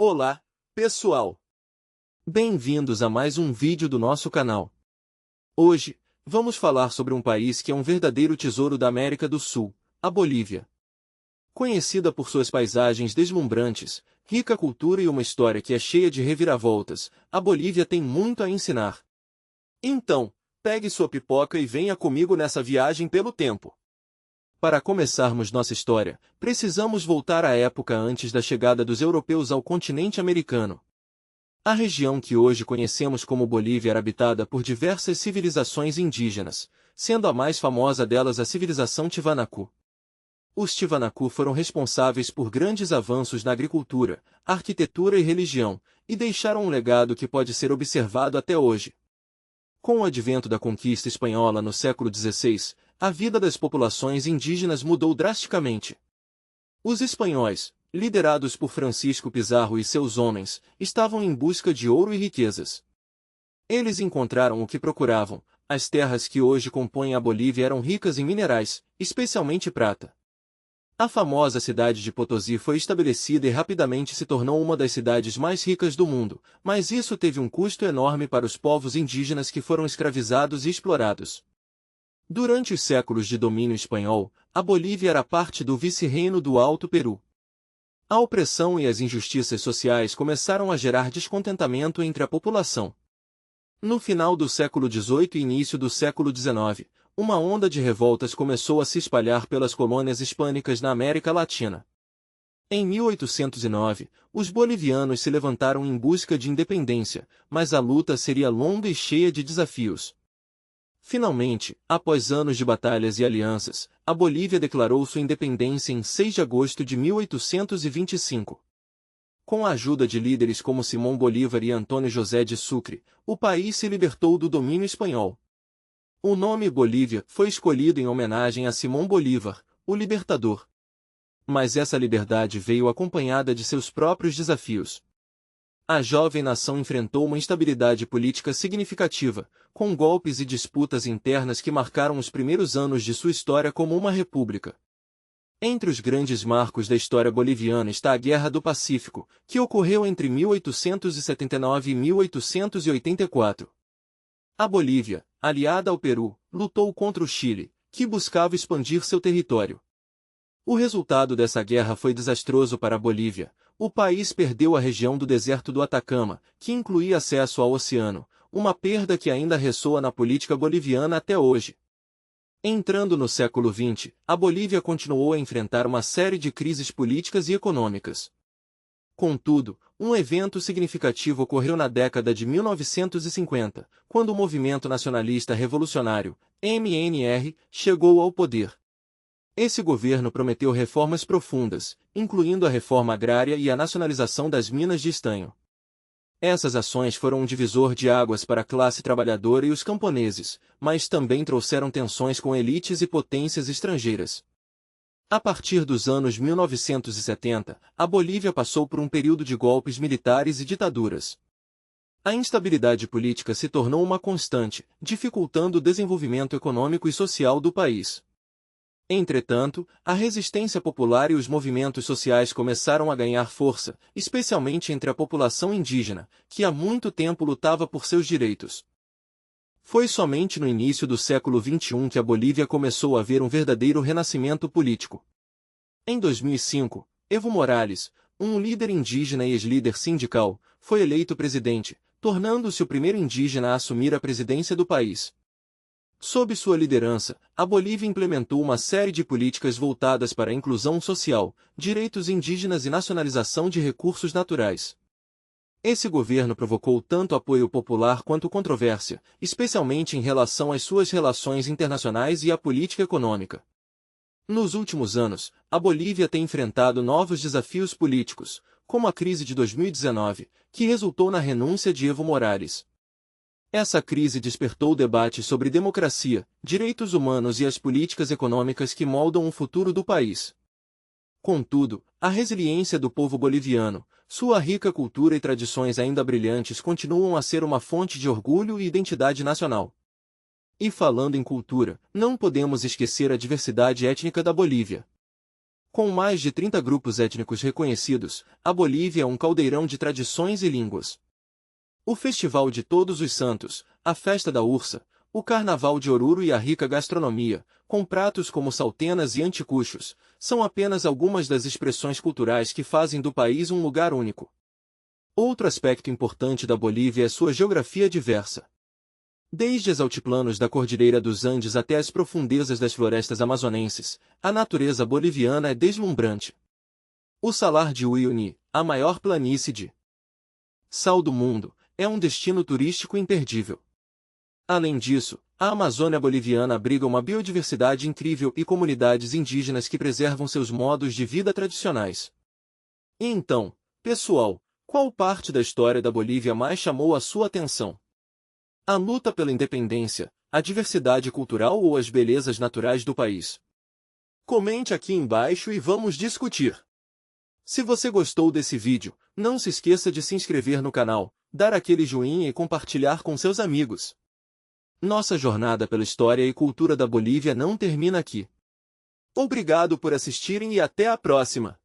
Olá, pessoal! Bem-vindos a mais um vídeo do nosso canal. Hoje, vamos falar sobre um país que é um verdadeiro tesouro da América do Sul, a Bolívia. Conhecida por suas paisagens deslumbrantes, rica cultura e uma história que é cheia de reviravoltas, a Bolívia tem muito a ensinar. Então, pegue sua pipoca e venha comigo nessa viagem pelo tempo. Para começarmos nossa história, precisamos voltar à época antes da chegada dos europeus ao continente americano. A região que hoje conhecemos como Bolívia era habitada por diversas civilizações indígenas, sendo a mais famosa delas a civilização Tiwanaku. Os Tiwanaku foram responsáveis por grandes avanços na agricultura, arquitetura e religião, e deixaram um legado que pode ser observado até hoje. Com o advento da conquista espanhola no século XVI, a vida das populações indígenas mudou drasticamente. Os espanhóis, liderados por Francisco Pizarro e seus homens, estavam em busca de ouro e riquezas. Eles encontraram o que procuravam. As terras que hoje compõem a Bolívia eram ricas em minerais, especialmente prata. A famosa cidade de Potosí foi estabelecida e rapidamente se tornou uma das cidades mais ricas do mundo, mas isso teve um custo enorme para os povos indígenas que foram escravizados e explorados. Durante os séculos de domínio espanhol, a Bolívia era parte do vice-reino do Alto Peru. A opressão e as injustiças sociais começaram a gerar descontentamento entre a população. No final do século XVIII e início do século XIX, uma onda de revoltas começou a se espalhar pelas colônias hispânicas na América Latina. Em 1809, os bolivianos se levantaram em busca de independência, mas a luta seria longa e cheia de desafios. Finalmente, após anos de batalhas e alianças, a Bolívia declarou sua independência em 6 de agosto de 1825. Com a ajuda de líderes como Simón Bolívar e Antônio José de Sucre, o país se libertou do domínio espanhol. O nome Bolívia foi escolhido em homenagem a Simón Bolívar, o libertador. Mas essa liberdade veio acompanhada de seus próprios desafios. A jovem nação enfrentou uma instabilidade política significativa, com golpes e disputas internas que marcaram os primeiros anos de sua história como uma república. Entre os grandes marcos da história boliviana está a Guerra do Pacífico, que ocorreu entre 1879 e 1884. A Bolívia, aliada ao Peru, lutou contra o Chile, que buscava expandir seu território. O resultado dessa guerra foi desastroso para a Bolívia. O país perdeu a região do deserto do Atacama, que incluía acesso ao oceano, uma perda que ainda ressoa na política boliviana até hoje. Entrando no século XX, a Bolívia continuou a enfrentar uma série de crises políticas e econômicas. Contudo, um evento significativo ocorreu na década de 1950, quando o movimento nacionalista revolucionário, MNR, chegou ao poder. Esse governo prometeu reformas profundas, incluindo a reforma agrária e a nacionalização das minas de estanho. Essas ações foram um divisor de águas para a classe trabalhadora e os camponeses, mas também trouxeram tensões com elites e potências estrangeiras. A partir dos anos 1970, a Bolívia passou por um período de golpes militares e ditaduras. A instabilidade política se tornou uma constante, dificultando o desenvolvimento econômico e social do país. Entretanto, a resistência popular e os movimentos sociais começaram a ganhar força, especialmente entre a população indígena, que há muito tempo lutava por seus direitos. Foi somente no início do século XXI que a Bolívia começou a ver um verdadeiro renascimento político. Em 2005, Evo Morales, um líder indígena e ex-líder sindical, foi eleito presidente, tornando-se o primeiro indígena a assumir a presidência do país. Sob sua liderança, a Bolívia implementou uma série de políticas voltadas para a inclusão social, direitos indígenas e nacionalização de recursos naturais. Esse governo provocou tanto apoio popular quanto controvérsia, especialmente em relação às suas relações internacionais e à política econômica. Nos últimos anos, a Bolívia tem enfrentado novos desafios políticos, como a crise de 2019, que resultou na renúncia de Evo Morales. Essa crise despertou debates sobre democracia, direitos humanos e as políticas econômicas que moldam o futuro do país. Contudo, a resiliência do povo boliviano, sua rica cultura e tradições ainda brilhantes continuam a ser uma fonte de orgulho e identidade nacional. E falando em cultura, não podemos esquecer a diversidade étnica da Bolívia. Com mais de 30 grupos étnicos reconhecidos, a Bolívia é um caldeirão de tradições e línguas. O Festival de Todos os Santos, a Festa da Ursa, o Carnaval de Oruro e a rica gastronomia, com pratos como saltenas e anticuchos, são apenas algumas das expressões culturais que fazem do país um lugar único. Outro aspecto importante da Bolívia é sua geografia diversa. Desde os altiplanos da Cordilheira dos Andes até as profundezas das florestas amazonenses, a natureza boliviana é deslumbrante. O Salar de Uyuni, a maior planície de sal do mundo, é um destino turístico imperdível. Além disso, a Amazônia boliviana abriga uma biodiversidade incrível e comunidades indígenas que preservam seus modos de vida tradicionais. E então, pessoal, qual parte da história da Bolívia mais chamou a sua atenção? A luta pela independência, a diversidade cultural ou as belezas naturais do país? Comente aqui embaixo e vamos discutir. Se você gostou desse vídeo, não se esqueça de se inscrever no canal, dar aquele joinha e compartilhar com seus amigos. Nossa jornada pela história e cultura da Bolívia não termina aqui. Obrigado por assistirem e até a próxima!